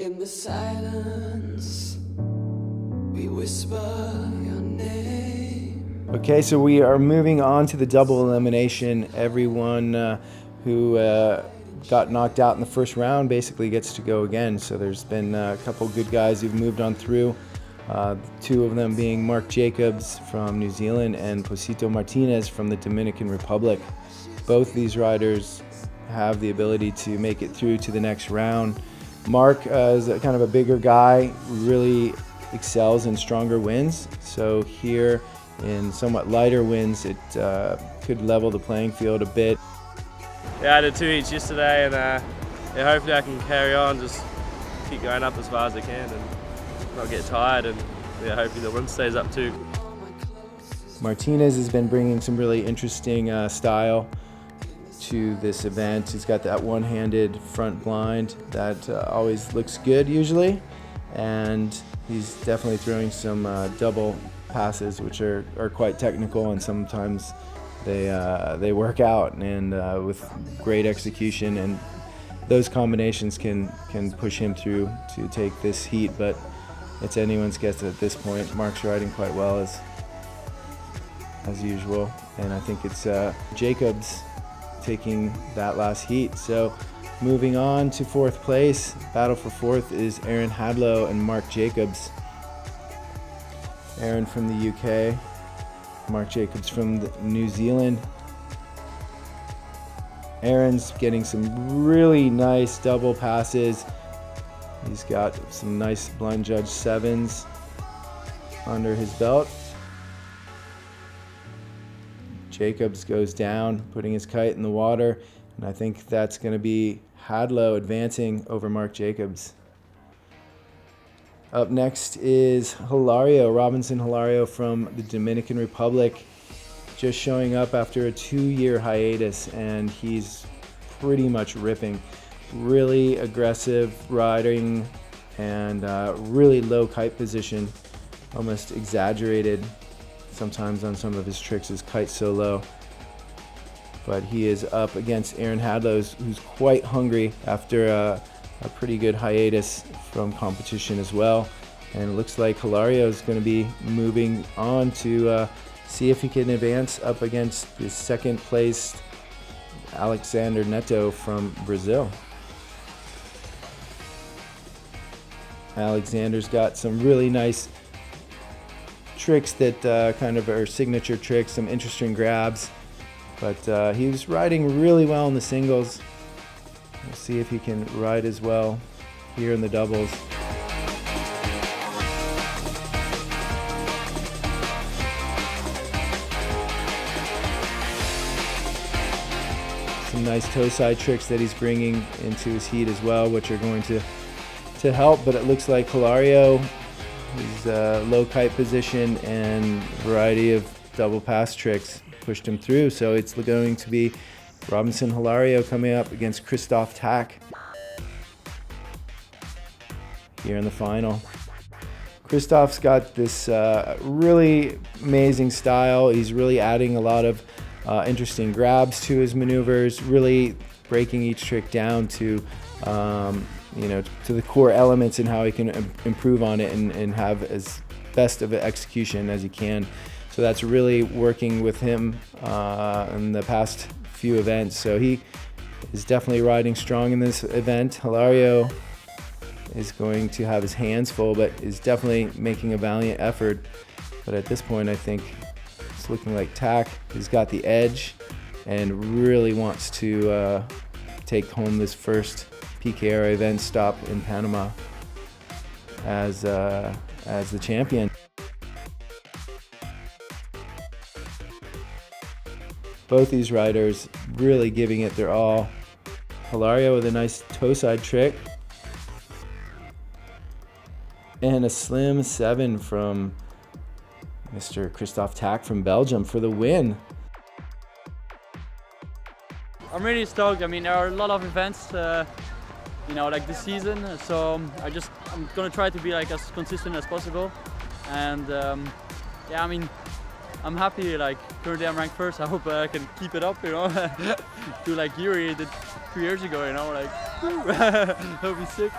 In the silence, we whisper your name. Okay, so we are moving on to the double elimination. Everyone who got knocked out in the first round basically gets to go again. So there's been a couple good guys who've moved on through. Two of them being Mark Jacobs from New Zealand and Posito Martinez from the Dominican Republic. Both these riders have the ability to make it through to the next round. Mark is kind of a bigger guy, really excels in stronger winds. So here in somewhat lighter winds, it could level the playing field a bit. Yeah, I did 2 heats yesterday, and yeah, hopefully I can carry on, just keep going up as far as I can and not get tired, and yeah, hopefully the wind stays up too. Martinez has been bringing some really interesting style to this event. He's got that one-handed front blind that always looks good usually, and he's definitely throwing some double passes which are quite technical, and sometimes they work out, and with great execution, and those combinations can push him through to take this heat, but it's anyone's guess at this point. Mark's riding quite well as usual, and I think it's Jacobs taking that last heat. So moving on to fourth place, battle for fourth is Aaron Hadlow and Mark Jacobs. Aaron from the UK, Mark Jacobs from New Zealand. Aaron's getting some really nice double passes. He's got some nice blind judge 7s under his belt. Jacobs goes down, putting his kite in the water, and I think that's going to be Hadlow advancing over Mark Jacobs. Up next is Hilario, Robinson Hilario from the Dominican Republic, just showing up after a 2-year hiatus, and he's pretty much ripping. Really aggressive riding and really low kite position, almost exaggerated sometimes on some of his tricks. His kite's so low, but he is up against Aaron Hadlow, who's quite hungry after a pretty good hiatus from competition as well. And it looks like Hilario is going to be moving on to see if he can advance up against the second placed Alexander Neto from Brazil. Alexander's got some really nice tricks that kind of are signature tricks, some interesting grabs, but he was riding really well in the singles. We'll see if he can ride as well here in the doubles. Some nice toe side tricks that he's bringing into his heat as well, which are going to help, but it looks like Hilario, his low kite position and variety of double pass tricks pushed him through. So it's going to be Robinson Hilario coming up against Christoph Tack here in the final. Christoph's got this really amazing style. He's really adding a lot of interesting grabs to his maneuvers, really breaking each trick down to to the core elements and how he can improve on it and have as best of an execution as he can. So that's really working with him in the past few events. So he is definitely riding strong in this event. Hilario is going to have his hands full, but is definitely making a valiant effort. But at this point, I think it's looking like Tack has got the edge and really wants to take home this first PKRA event stop in Panama as the champion. Both these riders really giving it their all. Hilario with a nice toe side trick, and a slim 7 from Mr. Christoph Tack from Belgium for the win. I'm really stoked. I mean, there are a lot of events like this season, so I'm gonna try to be like as consistent as possible, and yeah, I mean, I'm happy. Like currently I'm ranked first. I hope I can keep it up, do like Yuri did 2 years ago, like that'll be sick.